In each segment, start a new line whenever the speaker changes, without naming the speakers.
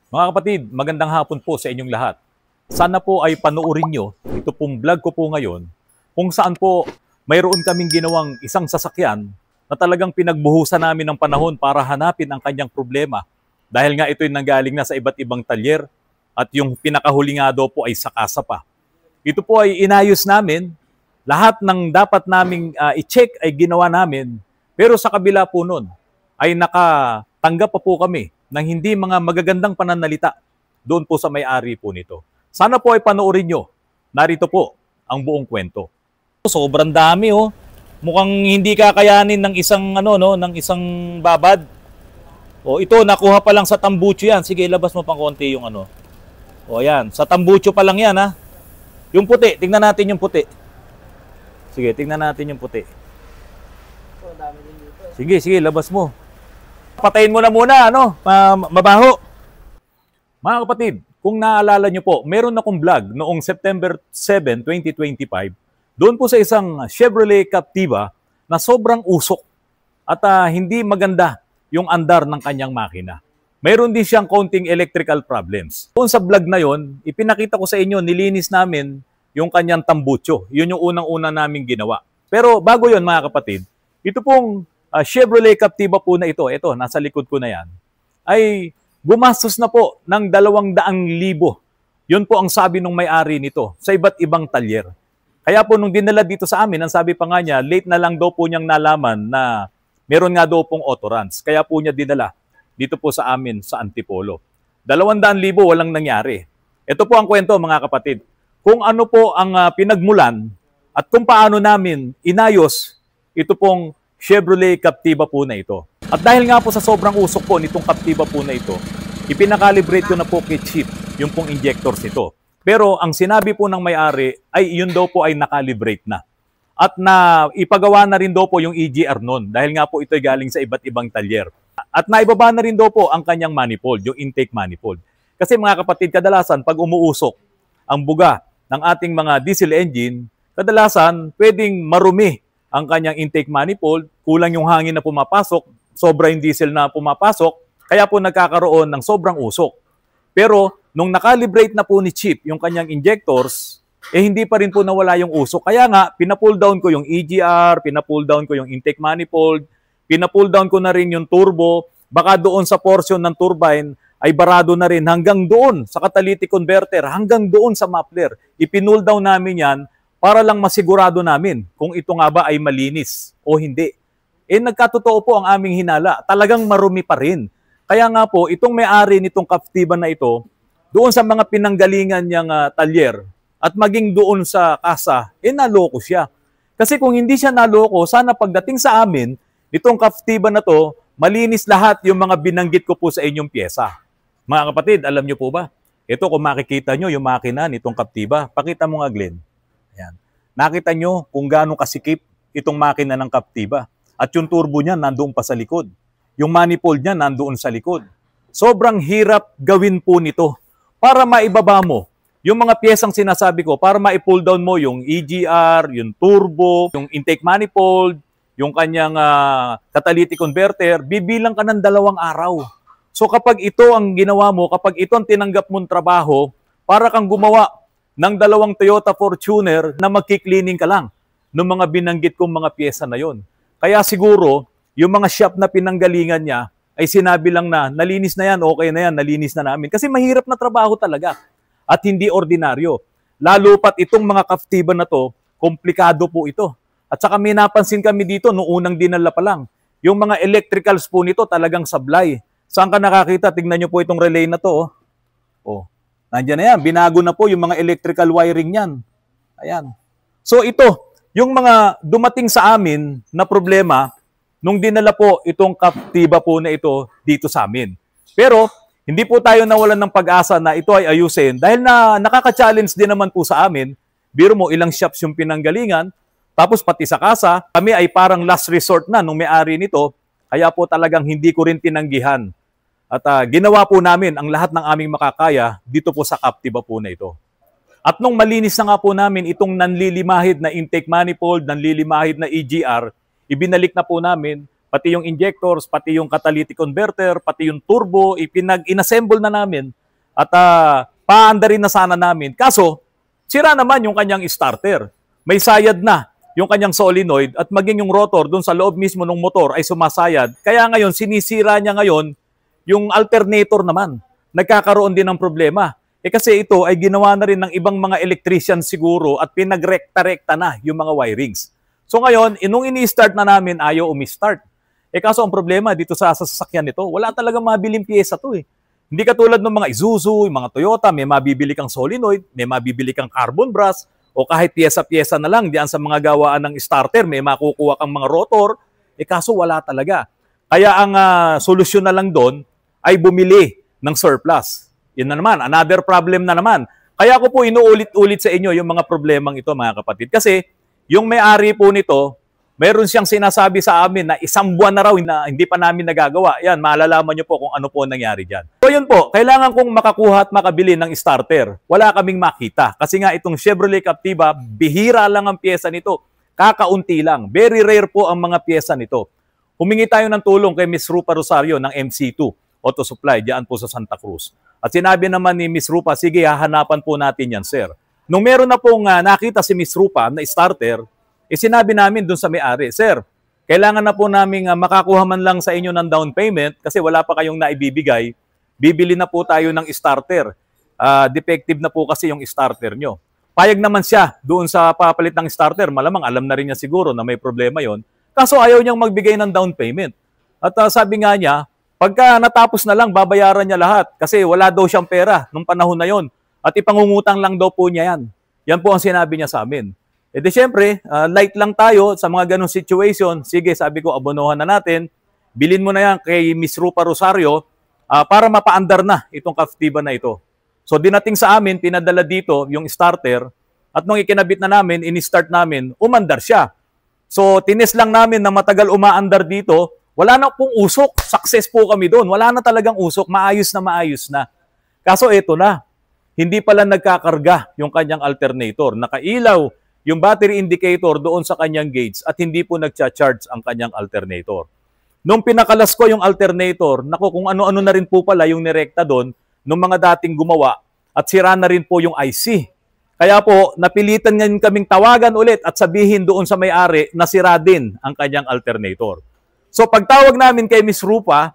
Mga kapatid, magandang hapon po sa inyong lahat. Sana po ay panoorin nyo ito pong vlog ko po ngayon kung saan po mayroon kaming ginawang isang sasakyan na talagang pinagbuhusan namin ng panahon para hanapin ang kanyang problema dahil nga ito'y nanggaling na sa iba't ibang talyer at yung pinakahuli nga daw po ay sakasa pa. Ito po ay inayos namin, lahat ng dapat naming i-check ay ginawa namin, pero sa kabila po nun ay nakatanggap pa po kami ng hindi mga magagandang pananalita doon po sa may-ari po nito. Sana po ay panoorin nyo. Narito po ang buong kwento. Sobrang dami oh. Mukhang hindi kakayanin ng isang ng isang babad. Oh, ito nakuha pa lang sa tambucho yan. Sige, ilabas mo pang konti yung ano. Oh, yan. Sa tambucho pa lang yan ha. Yung puti, tingnan natin yung puti. Sige, tingnan natin yung puti. Sige, sige, labas mo. Patayin mo na muna, mabaho. Mga kapatid, kung naalala nyo po, meron akong vlog noong September 7, 2025, doon po sa isang Chevrolet Captiva na sobrang usok at hindi maganda yung andar ng kanyang makina. Mayroon din siyang konting electrical problems. Doon sa vlog na yon, ipinakita ko sa inyo, nilinis namin yung kanyang tambucho. Yun yung unang-una naming ginawa. Pero bago yon mga kapatid, ito pong Chevrolet Captiva po na ito, nasa likod ko na yan, ay gumastos na po ng 200,000. Yun po ang sabi ng may-ari nito sa iba't ibang talyer. Kaya po nung dinala dito sa amin, ang sabi pa nga niya, late na lang daw po niyang nalaman na meron nga daw pong autorans. Kaya po niya dinala dito po sa amin sa Antipolo. 200,000 walang nangyari. Ito po ang kwento mga kapatid. Kung ano po ang pinagmulan at kung paano namin inayos ito pong Chevrolet Captiva po na ito. At dahil nga po sa sobrang usok po nitong Captiva po na ito, ipinakalibrate ko na po kay Chip yung pong injectors ito. Pero ang sinabi po ng may-ari ay yun daw po ay nakalibrate na. At na ipagawa na rin daw po yung EGR nun dahil nga po ito ay galing sa iba't ibang talyer. At naibaba na rin daw po ang kanyang manifold, yung intake manifold. Kasi mga kapatid, kadalasan pag umuusok ang buga ng ating mga diesel engine, kadalasan pwedeng marumi ang kanyang intake manifold, kulang yung hangin na pumapasok, sobra yung diesel na pumapasok, kaya po nagkakaroon ng sobrang usok. Pero nung nakalibrate na po ni Chip yung kanyang injectors, hindi pa rin po nawala yung usok. Kaya nga, pinapull down ko yung EGR, pinapull down ko yung intake manifold, pinapull down ko na rin yung turbo, baka doon sa portion ng turbine ay barado na rin hanggang doon sa catalytic converter, hanggang doon sa muffler. Ipinull down namin yan para lang masigurado namin kung ito nga ba ay malinis o hindi. Nagkatotoo po ang aming hinala. Talagang marumi pa rin. Kaya nga po, itong may-ari nitong Captiva na ito, doon sa mga pinanggalingan niyang talyer at maging doon sa kasa, naloko siya. Kasi kung hindi siya naloko, sana pagdating sa amin, itong Captiva na to, malinis lahat yung mga binanggit ko po sa inyong pyesa. Mga kapatid, alam niyo po ba? Ito kung makikita nyo yung makina nitong Captiva, pakita mo nga Glenn. Ayan. Nakita nyo kung gaano kasikip itong makina ng Captiva. At yung turbo niya nandoon pa sa likod. Yung manifold niya nandoon sa likod. Sobrang hirap gawin po nito para maibaba mo yung mga piyesang sinasabi ko, para ma-pull down mo yung EGR, yung turbo, yung intake manifold, yung kanyang catalytic converter, bibilang ka ng 2 araw. So kapag ito ang ginawa mo, kapag ito ang tinanggap mong trabaho, para kang gumawa ng 2 Toyota Fortuner na magki-cleaning ka lang ng mga binanggit kong mga pyesa na yon. Kaya siguro, yung mga shop na pinanggalingan niya ay sinabi lang na nalinis na yan, okay na yan, nalinis na namin. Kasi mahirap na trabaho talaga at hindi ordinaryo. Lalo pat itong mga Captiva na to, komplikado po ito. At saka may napansin kami dito noong unang dinala pa lang. Yung mga electricals po nito talagang sablay. Saan ka nakakita? Tignan nyo po itong relay na to. Oh. Nandiyan na yan. Binago na po yung mga electrical wiring yan. Ayan. So ito, yung mga dumating sa amin na problema nung dinala po itong Captiva po na ito dito sa amin. Pero hindi po tayo nawalan ng pag-asa na ito ay ayusin dahil na nakaka-challenge din naman po sa amin. Biro mo, ilang shops yung pinanggalingan, tapos pati sa kasa, kami ay parang last resort na nung may-ari nito, kaya po talagang hindi ko rin tinanggihan. At ginawa po namin ang lahat ng aming makakaya dito po sa Captiva po na ito. At nung malinis na nga po namin itong nanlilimahid na intake manifold, nanlilimahid na EGR, ibinalik na po namin pati yung injectors, pati yung catalytic converter, pati yung turbo, inassemble na namin at paandarin na sana namin. Kaso, sira naman yung kanyang starter. May sayad na yung kanyang solenoid at maging yung rotor dun sa loob mismo ng motor ay sumasayad. Kaya ngayon, sinisira niya ngayon yung alternator naman. Nagkakaroon din ng problema. Kasi ito ay ginawa na rin ng ibang mga electrician siguro at pinagrekta-rekta na yung mga wirings. So ngayon, nung ini-start na namin, ayaw umi-start. Kaso ang problema dito sa sasakyan nito, wala talagang mabiling pyesa to eh. Hindi katulad ng mga Isuzu, yung mga Toyota, may mabibili kang solenoid, may mabibili kang carbon brass, o kahit pyesa-pyesa na lang diyan sa mga gawaan ng starter, may makukuha kang mga rotor. Kaso wala talaga. Kaya ang solusyon na lang doon ay bumili ng surplus. Yun na naman, another problem na naman. Kaya ko po inuulit-ulit sa inyo yung mga problemang ito, mga kapatid. Kasi yung may-ari po nito, meron siyang sinasabi sa amin na 1 buwan na raw na hindi pa namin nagagawa. Yan, malalaman nyo po kung ano po nangyari dyan. So yun po, kailangan kong makakuha at makabili ng starter. Wala kaming makita. Kasi nga itong Chevrolet Captiva, bihira lang ang pyesa nito. Kakaunti lang. Very rare po ang mga pyesa nito. Humingi tayo ng tulong kay Miss Rupa Rosario ng MC2 Auto Supply diyan po sa Santa Cruz. At sinabi naman ni Miss Rupa, sige, hahanapan po natin yan, sir. Nung meron na pong nakita si Miss Rupa na starter, sinabi namin dun sa may-ari, sir, kailangan na po namin makakuha man lang sa inyo ng down payment kasi wala pa kayong naibibigay. Bibili na po tayo ng starter. Defective na po kasi yung starter nyo. Payag naman siya doon sa papalit ng starter. Malamang alam na rin niya siguro na may problema yon. Kaso ayaw niyang magbigay ng down payment. At sabi nga niya, pagka natapos na lang, babayaran niya lahat. Kasi wala daw siyang pera nung panahon na yon. At ipangungutang lang daw po niya yan. Yan po ang sinabi niya sa amin. Di syempre, light lang tayo sa mga ganong situation. Sige, sabi ko, abonohan na natin. Bilin mo na yan kay Miss Rupa Rosario para mapaandar na itong Captiva na ito. So dinating sa amin, pinadala dito yung starter. At nung ikinabit na namin, ini-start namin, umandar siya. So tines lang namin na matagal umaandar dito. Wala na pong usok. Success po kami doon. Wala na talagang usok. Maayos na maayos na. Kaso ito na. Hindi pala nagkakarga yung kanyang alternator. Nakailaw yung battery indicator doon sa kanyang gauge at hindi po nagcha-charge ang kanyang alternator. Nung pinakalas ko yung alternator, naku, kung ano-ano na rin po pala yung nirekta doon nung mga dating gumawa at sira na rin po yung IC. Kaya po, napilitan ngayon kaming tawagan ulit at sabihin doon sa may-ari na sira din ang kanyang alternator. So pagtawag namin kay Miss Rupa,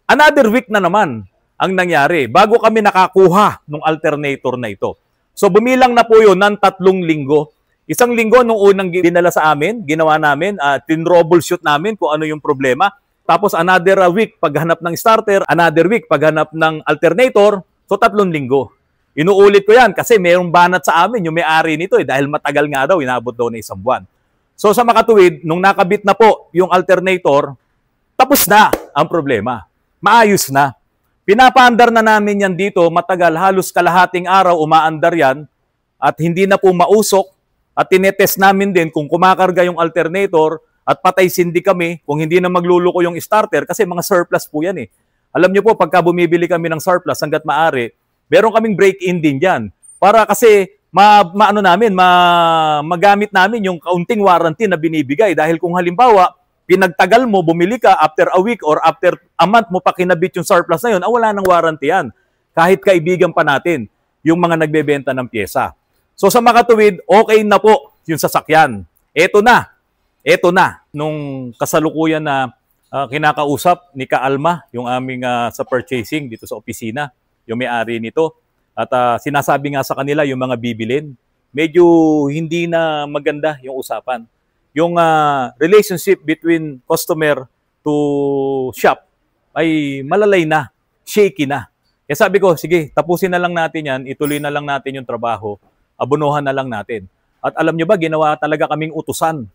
another week na naman ang nangyari bago kami nakakuha ng alternator na ito. So bumilang na po yun ng 3 linggo. 1 linggo nung unang dinala sa amin, ginawa namin, tin-troubleshoot namin kung ano yung problema. Tapos another week paghanap ng starter, another week paghanap ng alternator, so 3 linggo. Inuulit ko yan kasi mayroong banat sa amin yung may-ari nito dahil matagal nga daw, inabot daw na 1 buwan. So sa makatuwid, nung nakabit na po yung alternator, tapos na ang problema. Maayos na. Pinapaandar na namin yan dito, matagal, halos kalahating araw umaandar yan at hindi na po mausok at tinetest namin din kung kumakarga yung alternator at patay sindi kami kung hindi na magluluko yung starter kasi mga surplus po yan eh. Alam nyo po, pagka bumibili kami ng surplus hanggat maaari, meron kaming break-in din dyan para kasi magamit namin yung kaunting warranty na binibigay. Dahil kung halimbawa, pinagtagal mo, bumili ka after a week or after a month mo pa kinabit yung surplus na yun, wala nang warranty yan. Kahit kaibigan pa natin yung mga nagbebenta ng pyesa. So sa makatuwid, okay na po yung sasakyan. Eto na. Nung kasalukuyan na kinakausap ni Kaalma, yung aming sa purchasing dito sa opisina, yung may-ari nito. At sinasabi nga sa kanila yung mga bibilin, medyo hindi na maganda yung usapan. Yung relationship between customer to shop ay malalay na, shaky na. Kaya sabi ko, sige, tapusin na lang natin yan, ituloy na lang natin yung trabaho, abonohan na lang natin. At alam nyo ba, ginawa talaga kaming utusan.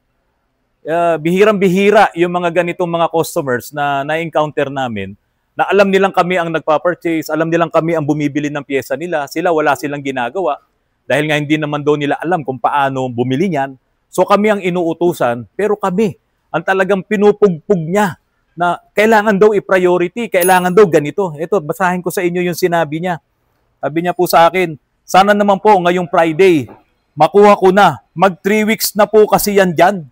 Bihirang-bihira yung mga ganitong mga customers na na-encounter namin, na alam nilang kami ang nagpa-purchase, alam nilang kami ang bumibili ng pyesa nila, sila wala silang ginagawa, dahil nga hindi naman daw nila alam kung paano bumili niyan. So kami ang inuutusan, pero kami ang talagang pinupugpug niya na kailangan daw i-priority, kailangan daw ganito. Ito, basahin ko sa inyo yung sinabi niya. Sabi niya po sa akin, sana naman po ngayong Friday, makuha ko na, mag 3 weeks na po kasi yan dyan.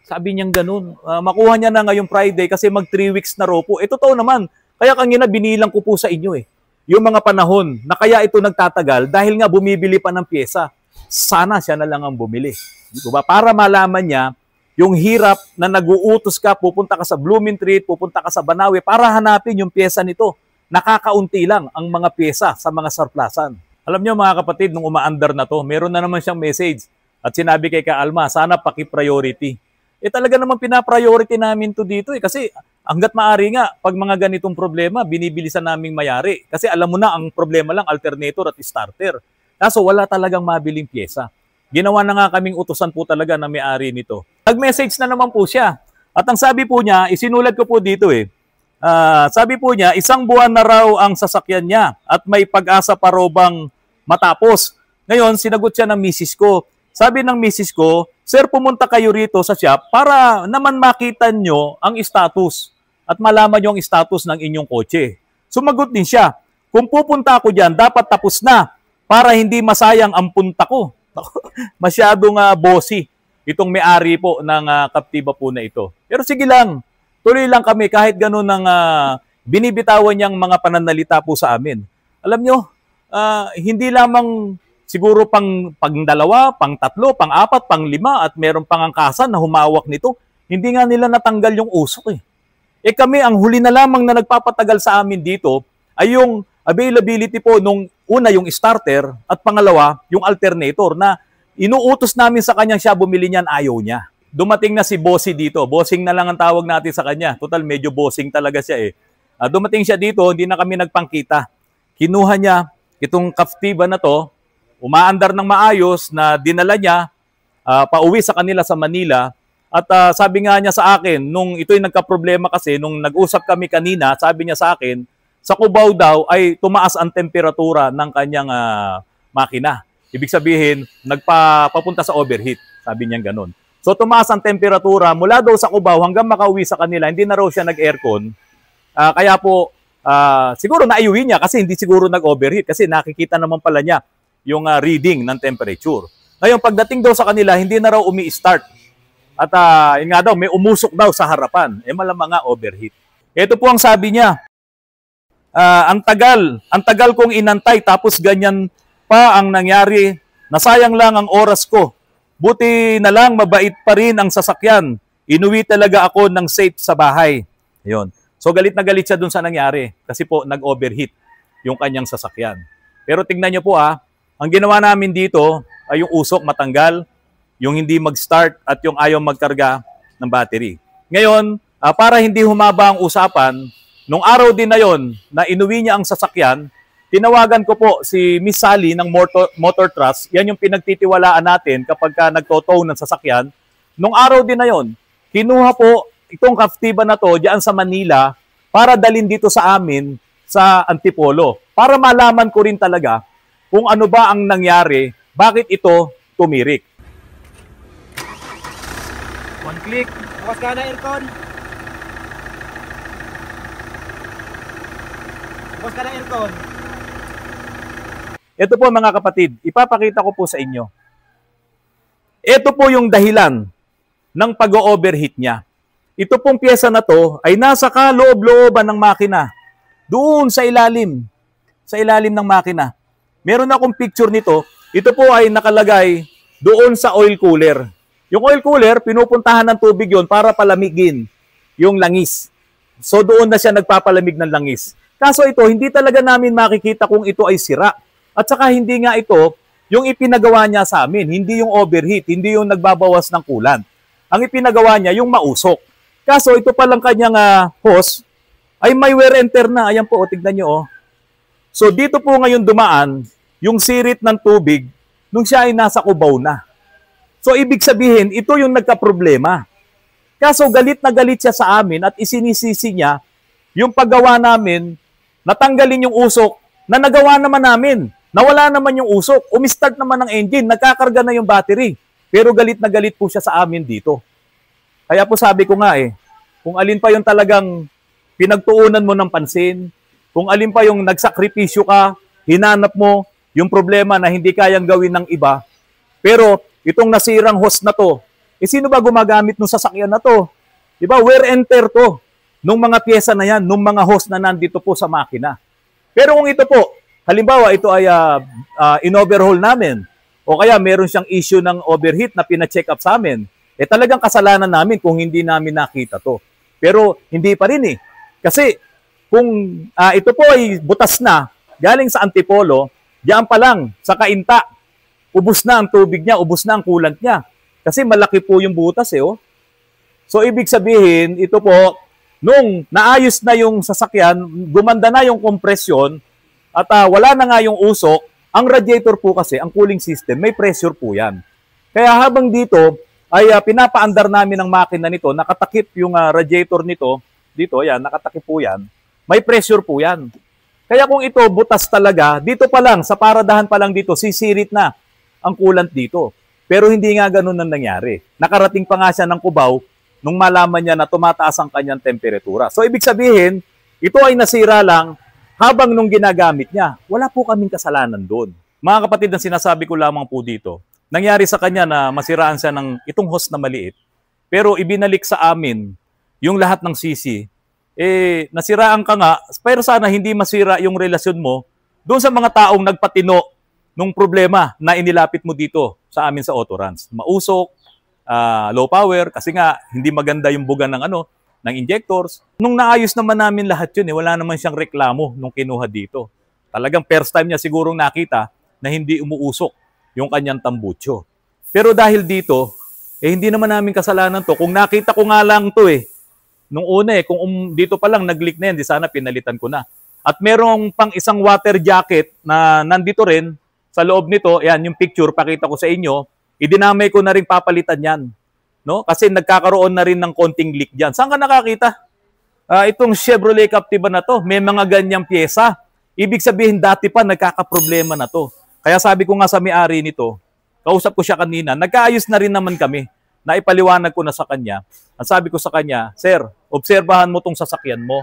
Sabi niyang ganun. Makuha niya na ngayong Friday kasi mag 3 weeks na raw po. Totoo naman. Kaya kanina binilang ko po sa inyo eh. Yung mga panahon na kaya ito nagtatagal dahil nga bumibili pa ng pyesa. Sana siya na lang ang bumili. Diba? Para malaman niya yung hirap na nag-uutos ka, pupunta ka sa Blumentritt, pupunta ka sa Banawe para hanapin yung pyesa nito. Nakakaunti lang ang mga pyesa sa mga surplusan. Alam niyo mga kapatid, nung umaandar na to, meron na naman siyang message at sinabi kay Kaalma, sana paki-priority. Talaga naman pina-priority namin to dito kasi hanggat maaari nga, pag mga ganitong problema, binibilisan naming mayari. Kasi alam mo na, ang problema lang, alternator at starter. Kaso wala talagang mabiling pyesa. Ginawa na nga kaming utusan po talaga na may-ari nito. Nag-message na naman po siya. At ang sabi po niya, isinulat ko po dito sabi po niya, 1 buwan na raw ang sasakyan niya at may pag-asa pa raw bang matapos. Ngayon, sinagot siya ng misis ko. Sabi ng misis ko, sir, pumunta kayo rito sa shop para naman makita nyo ang status at malaman nyo ang status ng inyong kotse. Sumagot din siya, kung pupunta ako dyan, dapat tapos na para hindi masayang ang punta ko. Masyadong bossy itong may-ari po ng Captiva po na ito. Pero sige lang, tuloy lang kami kahit ganun ang binibitawan niyang mga pananalita po sa amin. Alam nyo, hindi lamang siguro pang 2, pang 3, pang 4, pang 5 at meron pang angkasan na humawak nito. Hindi nga nila natanggal yung usok eh. Kami, ang huli na lamang na nagpapatagal sa amin dito ay yung availability po nung una yung starter at pangalawa yung alternator na inuutos namin sa kanyang siya bumili niyan, ayaw niya. Dumating na si Bossy dito. Bossing na lang ang tawag natin sa kanya. Total, medyo bossing talaga siya eh. Dumating siya dito, hindi na kami nagpangkita. Kinuha niya itong Captiva na to, umaandar ng maayos na dinala niya pauwi sa kanila sa Manila. At sabi nga niya sa akin, nung ito'y nagka-problema kasi, nung nag-usap kami kanina, sabi niya sa akin, sa Cubao daw ay tumaas ang temperatura ng kanyang makina. Ibig sabihin, papunta sa overheat. Sabi niya gano'n. So tumaas ang temperatura mula daw sa Cubao hanggang makauwi sa kanila, hindi na raw siya nag-aircon. Kaya po, siguro naiuwi niya kasi hindi siguro nag-overheat kasi nakikita naman pala niya yung reading ng temperature. Ngayon, pagdating daw sa kanila, hindi na raw umi-start. At yun nga daw, may umusok daw sa harapan. Malamang nga overheat. Ito po ang sabi niya. Ang tagal kong inantay tapos ganyan pa ang nangyari. Nasayang lang ang oras ko. Buti na lang mabait pa rin ang sasakyan. Inuwi talaga ako ng safe sa bahay. Ayun. So galit na galit siya dun sa nangyari kasi po nag-overheat yung kanyang sasakyan. Pero tingnan niyo po ang ginawa namin dito ay yung usok matanggal, yung hindi mag-start at yung ayaw magkarga ng battery. Ngayon, para hindi humaba ang usapan, nung araw din na yon na inuwi niya ang sasakyan, tinawagan ko po si Miss Sally ng Motor Trust. Yan yung pinagtitiwalaan natin kapag nagtotow ng sasakyan. Nung araw din na yon, kinuha po itong Captiva na to diyan sa Manila para dalhin dito sa amin sa Antipolo. Para malaman ko rin talaga kung ano ba ang nangyari, bakit ito tumirik. One click.
Bukas ka na aircon. Bukas ka na aircon.
Ito po mga kapatid, ipapakita ko po sa inyo. Ito po yung dahilan ng pag-overheat niya. Ito pong pyesa na to ay nasa kaloob-looban ng makina. Doon sa ilalim ng makina. Meron akong picture nito. Ito po ay nakalagay doon sa oil cooler. Yung oil cooler, pinupuntahan ng tubig yon para palamigin yung langis. So doon na siya nagpapalamig ng langis. Kaso ito, hindi talaga namin makikita kung ito ay sira. At saka hindi nga ito yung ipinagawa niya sa amin. Hindi yung overheat, hindi yung nagbabawas ng coolant. Ang ipinagawa niya, yung mausok. Kaso ito palang kanyang hose ay may wear and tear na. Ayan po, tignan nyo. So dito po ngayon dumaan yung sirit ng tubig nung siya ay nasa Cubao na. So ibig sabihin, ito yung nagka-problema. Kaso galit na galit siya sa amin at isinisisi niya yung paggawa namin, natanggalin yung usok na nagawa naman namin. Nawala naman yung usok, umistart naman ang engine, nagkakarga na yung battery. Pero galit na galit po siya sa amin dito. Kaya po sabi ko nga kung alin pa yung talagang pinagtuunan mo ng pansin, kung alin pa yung nagsakripisyo ka, hinanap mo yung problema na hindi kayang gawin ng iba, pero itong nasirang hose na to, sino ba gumagamit ng sasakyan na to? Diba? Wear and tear to nung mga pyesa na yan, nung mga hose na nandito po sa makina. Pero kung ito po, halimbawa ito ay in-overhaul namin, o kaya meron siyang issue ng overheat na pina-check up sa amin, talagang kasalanan namin kung hindi namin nakita to. Pero hindi pa rin eh. Kasi kung ito po ay butas na, galing sa Antipolo, diyan pa lang, sa Kainta, ubos na ang tubig niya, ubos na ang coolant niya. Kasi malaki po yung butas eh. Oh. So ibig sabihin, ito po, nung naayos na yung sasakyan, gumanda na yung kompresyon, at wala na nga yung usok, ang radiator po kasi, ang cooling system, may pressure po yan. Kaya habang dito, ay pinapaandar namin ang makina nito, nakatakip yung radiator nito, dito, yan, nakatakip po yan, may pressure po yan. Kaya kung ito butas talaga, dito pa lang, sa paradahan pa lang dito, sisirit na ang coolant dito. Pero hindi nga ganun ang nangyari. Nakarating pa nga siya ng Cubao nung malaman niya na tumataas ang kanyang temperatura. So ibig sabihin, ito ay nasira lang habang nung ginagamit niya. Wala po kaming kasalanan doon. Mga kapatid, ang sinasabi ko lamang po dito, nangyari sa kanya na masiraan siya ng itong hose na maliit, pero ibinalik sa amin yung lahat ng sisi. Nasiraan ka nga, pero sana hindi masira yung relasyon mo doon sa mga taong nagpatino nung problema na inilapit mo dito sa amin sa Autorans. Mausok, low power, kasi nga hindi maganda yung buga ng ng injectors. Nung naayos naman namin lahat yun, wala naman siyang reklamo nung kinuha dito. Talagang first time niya sigurong nakita na hindi umuusok yung kanyang tambucho. Pero dahil dito, hindi naman namin kasalanan to. Kung nakita ko nga lang to nung una kung dito pa lang nag-leak na yan, di sana pinalitan ko na. At merong pang isang water jacket na nandito rin sa loob nito, yan yung picture, pakita ko sa inyo, idinamay ko na rin papalitan yan. No? Kasi nagkakaroon na rin ng konting leak dyan. Saan ka nakakita? Itong Chevrolet Captiva na to, may mga ganyang pyesa. Ibig sabihin dati pa nagkakaproblema na to. Kaya sabi ko nga sa may-ari nito, kausap ko siya kanina, nagkaayos na rin naman kami. Naipaliwanag ko na sa kanya. Ang sabi ko sa kanya, Sir, obserbahan mo tong sasakyan mo.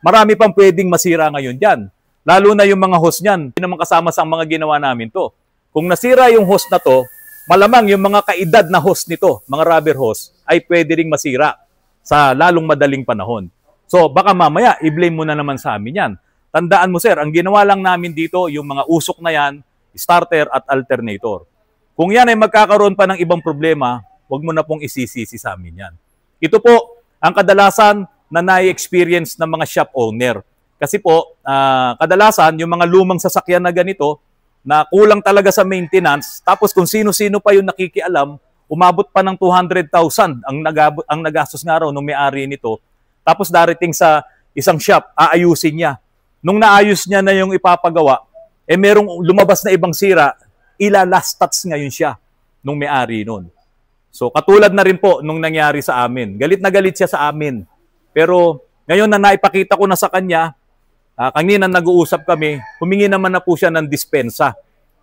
Marami pang pwedeng masira ngayon dyan. Lalo na yung mga hose niyan. Hindi naman kasama sa mga ginawa namin to. Kung nasira yung hose na to, malamang yung mga kaedad na hose nito, mga rubber hose, ay pwede ring masira sa lalong madaling panahon. So baka mamaya, i-blame mo na naman sa amin yan. Tandaan mo sir, ang ginawa lang namin dito, yung mga usok na yan, starter at alternator. Kung yan ay magkakaroon pa ng ibang problema, huwag mo na pong isisisi sa amin yan. Ito po, ang kadalasan na na-experience ng mga shop owner. Kasi po, kadalasan, yung mga lumang sasakyan na ganito, na kulang talaga sa maintenance, tapos kung sino-sino pa yung nakikialam, umabot pa ng 200,000 ang nagastos nga raw ng may-ari nito. Tapos darating sa isang shop, aayusin niya. Nung naayos niya na yung ipapagawa, merong lumabas na ibang sira, last touch ngayon siya nung may-ari nun. So katulad na rin po nung nangyari sa amin. Galit na galit siya sa amin. Pero ngayon na naipakita ko na sa kanya, kanina nag-uusap kami, humingi naman na po siya ng dispensa.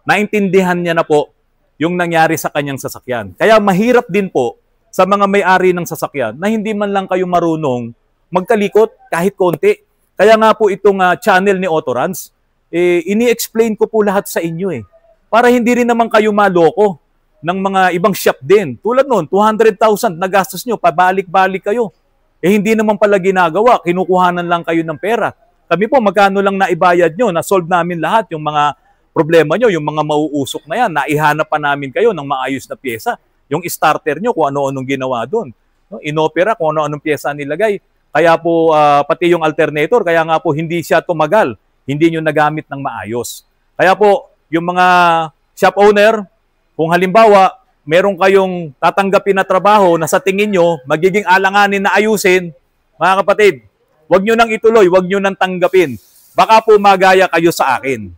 Naintindihan niya na po yung nangyari sa kanyang sasakyan. Kaya mahirap din po sa mga may-ari ng sasakyan na hindi man lang kayo marunong magkalikot kahit konti. Kaya nga po itong channel ni Autorans, ini-explain ko po lahat sa inyo para hindi rin naman kayo maloko ng mga ibang shop din. Tulad nun, 200,000 na gastos nyo, pabalik-balik kayo. Hindi naman pala ginagawa, kinukuhanan lang kayo ng pera. Kami po, magkano lang naibayad nyo, na-solve namin lahat yung mga problema nyo, yung mga mauusok na yan, naihanap pa namin kayo ng maayos na pyesa. Yung starter nyo, kung ano-anong ginawa doon. Inopera, kung ano-anong pyesa nilagay. Kaya po, pati yung alternator, kaya nga po hindi siya tumagal. Hindi nyo nagamit ng maayos. Kaya po, yung mga shop owner, kung halimbawa, meron kayong tatanggapin na trabaho na sa tingin nyo, magiging alanganin na ayusin, mga kapatid, huwag nyo nang ituloy, huwag nyo nang tanggapin. Baka po magaya kayo sa akin.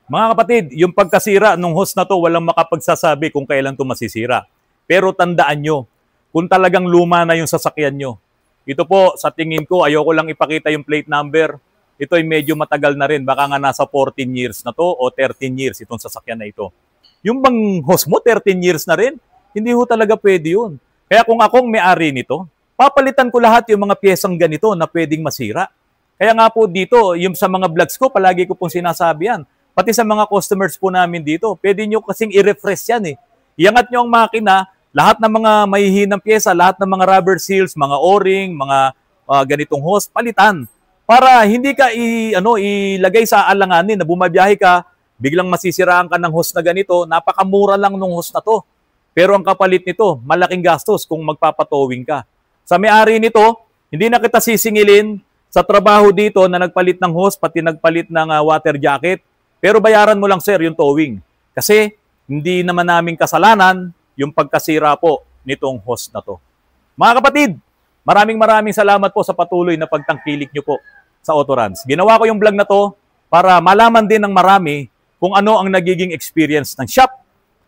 Mga kapatid, yung pagkasira ng hose na to, walang makapagsasabi kung kailan to masisira. Pero tandaan nyo, kung talagang luma na yung sasakyan nyo, ito po, sa tingin ko, ayoko lang ipakita yung plate number. Ito ay medyo matagal na rin. Baka nga nasa 14 years na to o 13 years itong sasakyan na ito. Yung bang hose mo, 13 years na rin? Hindi ho talaga pwede yun. Kaya kung akong may-ari nito, papalitan ko lahat yung mga piyesang ganito na pwedeng masira. Kaya nga po dito, yung sa mga vlogs ko, palagi ko pong sinasabi yan. Pati sa mga customers po namin dito, pwede nyo kasing i-refresh yan Iangat nyo ang makina, lahat ng mga mahihinang pyesa, lahat ng mga rubber seals, mga o-ring, mga ganitong hose, palitan. Para hindi ka ilagay sa alanganin na bumabiyahe ka, biglang masisiraan ka ng hose na ganito, napakamura lang ng hose na to. Pero ang kapalit nito, malaking gastos kung magpapatowing ka. Sa may-ari nito, hindi na kita sisingilin sa trabaho dito na nagpalit ng hose, pati nagpalit ng water jacket. Pero bayaran mo lang sir yung towing. Kasi hindi naman namin kasalanan yung pagkasira po nitong hose na to. Mga kapatid, maraming salamat po sa patuloy na pagtangkilik nyo po sa Autorans. Ginawa ko yung vlog na to para malaman din ng marami kung ano ang nagiging experience ng shop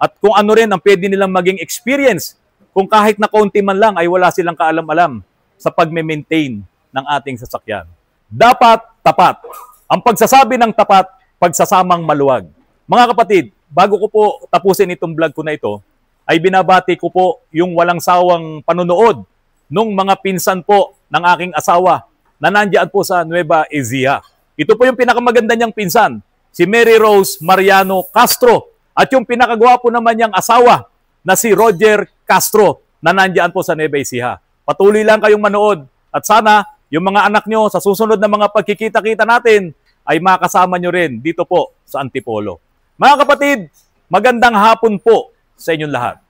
at kung ano rin ang pwede nilang maging experience kung kahit na konti man lang ay wala silang kaalam-alam sa pagme-maintain ng ating sasakyan. Dapat tapat. Ang pagsasabi ng tapat, pagsasamang maluwag. Mga kapatid, bago ko po tapusin itong vlog ko na ito, ay binabati ko po yung walang sawang panonood nung mga pinsan po ng aking asawa na nandiyan po sa Nueva Ecija. Ito po yung pinakamaganda niyang pinsan, si Mary Rose Mariano Castro. At yung pinakagwapo naman niyang asawa na si Roger Castro na nandiyan po sa Nueva Ecija. Patuloy lang kayong manood at sana yung mga anak nyo sa susunod na mga pagkikita-kita natin ay makasama nyo rin dito po sa Antipolo. Mga kapatid, magandang hapon po sa inyong lahat.